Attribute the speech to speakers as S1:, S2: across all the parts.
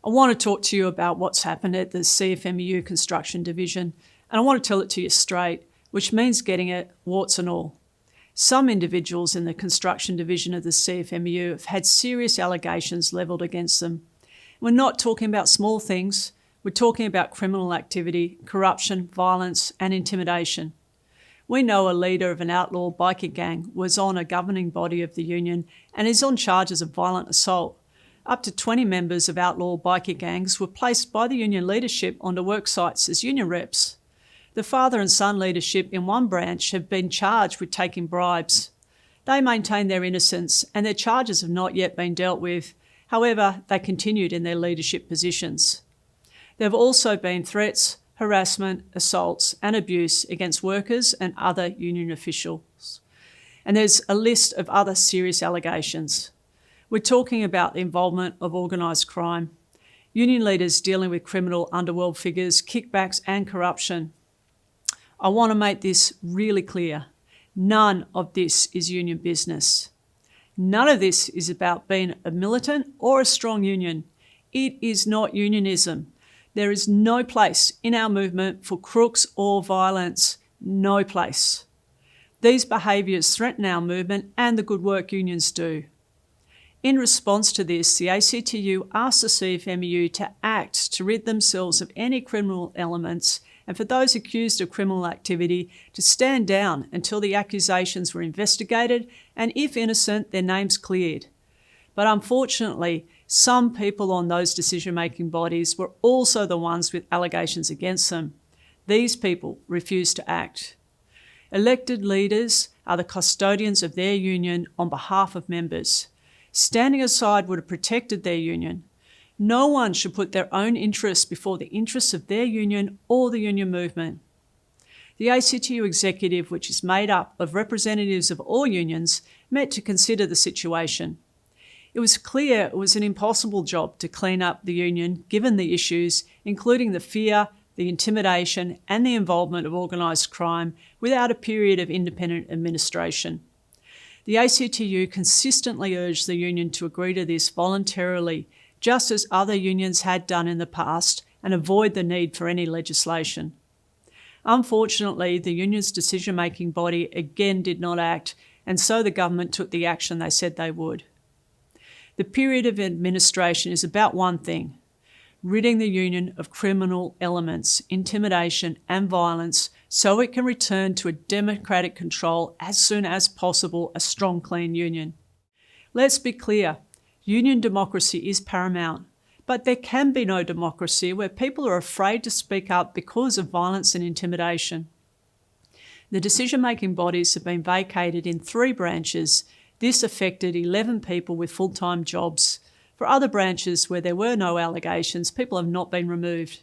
S1: I want to talk to you about what's happened at the CFMEU Construction Division, and I want to tell it to you straight, which means getting it, warts and all. Some individuals in the Construction Division of the CFMEU have had serious allegations levelled against them. We're not talking about small things, we're talking about criminal activity, corruption, violence and intimidation. We know a leader of an outlaw bikie gang was on a governing body of the union and is on charges of violent assault. Up to 20 members of outlaw bikie gangs were placed by the union leadership onto work sites as union reps. The father and son leadership in one branch have been charged with taking bribes. They maintain their innocence and their charges have not yet been dealt with. However, they continued in their leadership positions. There have also been threats, harassment, assaults and abuse against workers and other union officials. And there's a list of other serious allegations. We're talking about the involvement of organised crime, union leaders dealing with criminal underworld figures, kickbacks and corruption. I want to make this really clear. None of this is union business. None of this is about being a militant or a strong union. It is not unionism. There is no place in our movement for crooks or violence. No place. These behaviours threaten our movement and the good work unions do. In response to this, the ACTU asked the CFMEU to act to rid themselves of any criminal elements and for those accused of criminal activity to stand down until the accusations were investigated and, if innocent, their names cleared. But unfortunately, some people on those decision-making bodies were also the ones with allegations against them. These people refused to act. Elected leaders are the custodians of their union on behalf of members. Standing aside would have protected their union. No one should put their own interests before the interests of their union or the union movement. The ACTU executive, which is made up of representatives of all unions, met to consider the situation. It was clear it was an impossible job to clean up the union given the issues, including the fear, the intimidation and the involvement of organised crime without a period of independent administration. The ACTU consistently urged the union to agree to this voluntarily, just as other unions had done in the past, and avoid the need for any legislation. Unfortunately, the union's decision-making body again did not act, and so the government took the action they said they would. The period of administration is about one thing: ridding the union of criminal elements, intimidation and violence so it can return to a democratic control as soon as possible, a strong, clean union. Let's be clear, union democracy is paramount, but there can be no democracy where people are afraid to speak up because of violence and intimidation. The decision-making bodies have been vacated in 3 branches. This affected 11 people with full-time jobs. For other branches where there were no allegations, people have not been removed.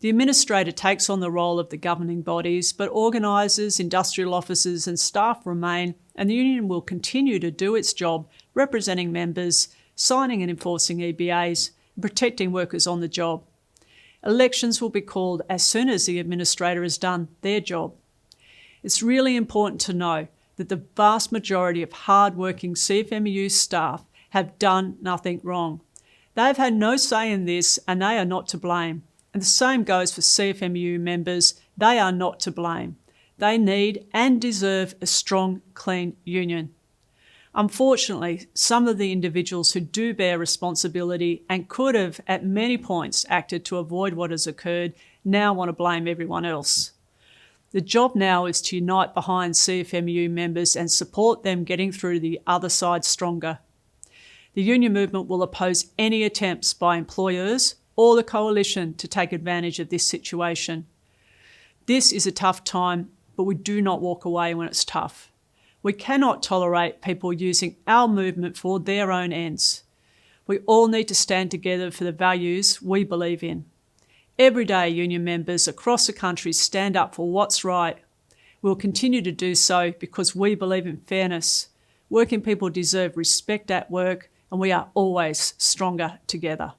S1: The administrator takes on the role of the governing bodies, but organisers, industrial officers and staff remain, and the union will continue to do its job representing members, signing and enforcing EBAs, and protecting workers on the job. Elections will be called as soon as the administrator has done their job. It's really important to know that the vast majority of hard-working CFMEU staff have done nothing wrong. They've had no say in this and they are not to blame. And the same goes for CFMEU members. They are not to blame. They need and deserve a strong, clean union. Unfortunately, some of the individuals who do bear responsibility and could have at many points acted to avoid what has occurred now want to blame everyone else. The job now is to unite behind CFMEU members and support them getting through the other side stronger. The union movement will oppose any attempts by employers or the coalition to take advantage of this situation. This is a tough time, but we do not walk away when it's tough. We cannot tolerate people using our movement for their own ends. We all need to stand together for the values we believe in. Every day, union members across the country stand up for what's right. We'll continue to do so because we believe in fairness. Working people deserve respect at work, and we are always stronger together.